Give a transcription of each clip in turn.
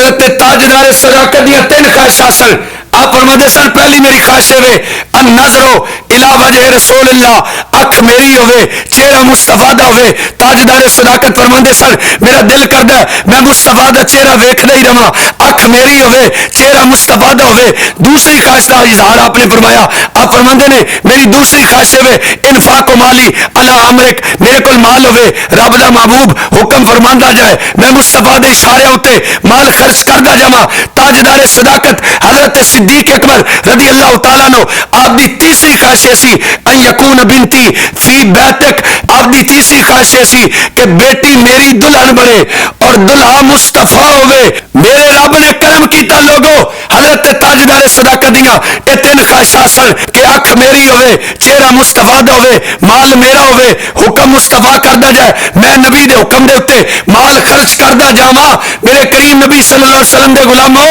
حضرت تاجدار صداقت دیا 3 خواہشاں سن. آپ فرماتے سن پہلی میری خواہش ہے ان نظرو الی وجہ رسول اللہ, اکھ میری ہوئے چہرہ مصطفیٰ دا ہوئے. تاجدار صداقت فرماتے سن میرا دل کردا ہے میں مصطفیٰ دا چہرہ ویکھدا ہی رہواں, اکھ میری ہوئے چہرہ مصطفیٰ دا ہوئے. دوسری خواہش دا اظہار آپ نے فرمایا. آپ فرماندے نے میری دوسری خواہش ہے انفاق و مالی علی امرک, میرے کول مال ہوئے رب دا محبوب حکم فرماندا جائے میں مصطفیٰ دے اشارے اتے مال خرچ کردا جاواں. تاجدار صداقت حضرت صدیق اکبر رضی اللہ تعالیٰ عنہ آپ دی تیسری خواہش سی ان یکون بنتی فی بیتک, آپ دی تیسری خواہش سی کہ بیٹی میری دلہن بنے اور دلہا مصطفیٰ ہوئے. میرے رب نے کرم کیتا لوگو, حضرت تاجدار صداقت دیاں اے 3 خواہشات سن کہ اکھ میری ہوئے چہرہ مصطفیٰ دا ہوئے مال میرا ہوئے حکم مصطفیٰ کردا جائے میں نبی دے حکم دے اتے مال خرچ کردا جاواں. میرے کریم نبی صلی اللہ علیہ وسلم دے غلامو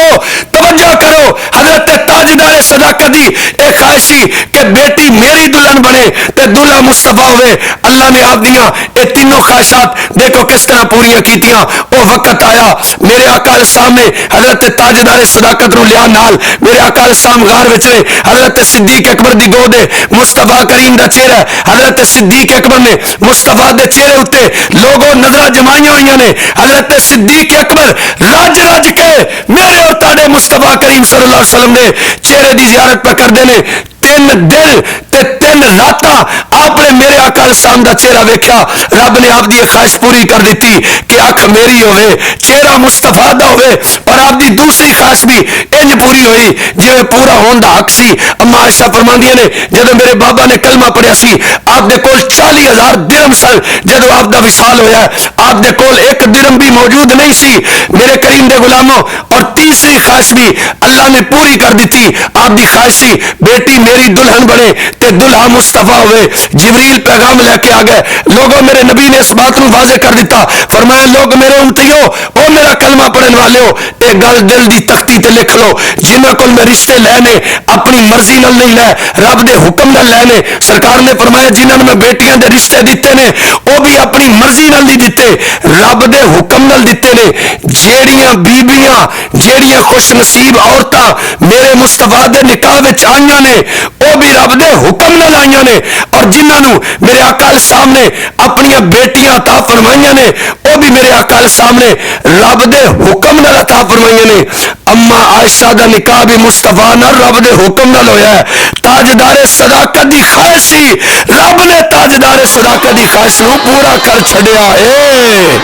توجہ کرو, حضرت تاجدار صداقت دی ایک خواہشی کہ بیٹی میری دلہن بنے تے دلہا مصطفیٰ ہوئے. اللہ نے آپ دیاں اے تینوں خواہشات دیکھو کس طرح پوریاں کیتیاں. او وقت آیا میرے آقا السلام نے حضرت تاجدار صداقت نو لیا نال, میرے آقا السلام غار وچ رہے, حضرت صدیق اکبر دی گود مصطفیٰ کریم دا چہرہ, حضرت صدیق اکبر نے مصطفیٰ دے چہرے اتے لوگوں نظر جمائیاں ہوئیاں نے. حضرت صدیق اکبر رج رج کے میرے اور تاڑے مصطفیٰ کریم صلی اللہ علیہ وسلم نے چہرے دی زیارت پہ کر دینے. 3 دل تے 3 راتاں آپ نے میرے آقا السلام دا چہرہ ویکھیا. رب نے آپ دی خواہش پوری کر دیتی کہ اکھ میری ہوئے چہرہ مصطفیٰ دا ہوئے, اور آپ دی دوسری خواہش بھی انج پوری ہوئی جویں پورا ہون دا حق سی. اما عائشہ فرماندیاں نے جدوں میرے بابا نے کلمہ پڑھیا سی آپ دے کول 40,000 درہم سن. جدوں آپ دا وصال ہویا آپ دے کول 1 درہم بھی موجود نہیں سی. میرے کریم دے غلاموں, اور تیسری خواہش بھی اللہ نے پوری کر دیتی. آپ دی خواہش سی بیٹی میری دلہن بنے تے دلہا مصطفیٰ ہوئے. جبریل پیغام لے کے آ گئے. لوگوں میرے نبی نے اس بات نو واضح کر دیتا, فرمایا لوگ میرے امتیو او میرا کلمہ پڑھن والے ہو اے گل دل دی تختی تے لکھ لو, جنہاں کول میں رشتے لینے اپنی مرضی نال نہیں لے رب دے حکم نال لینے. سرکار نے فرمایا جنہاں میں بیٹیاں دے رشتے دیتے نے او بھی اپنی مرضی نال نہیں دیتے رب دے حکم نال دیتے نے. جیڑیاں بیبیاں جیڑیاں خوش نصیب عورتاں میرے مصطفیٰ دے نکاح وچ آئیاں نے او بھی رب دے حکم نال آئیاں نے, اور جنہاں نو میرے آقا سامنے اپنی بیٹیاں عطا فرمائیاں نے او بھی میرے آقا سامنے رب دے حکم نال عطا فرمائیاں نے. اما عائشہ دا نکاح بھی مصطفیٰ نال رب دے حکم نال ہویا ہے. تاجدار صداقت دی خواہش سی, رب نے تاجدار صداقت دی خواہش نو پورا کر چھڈیا ہے.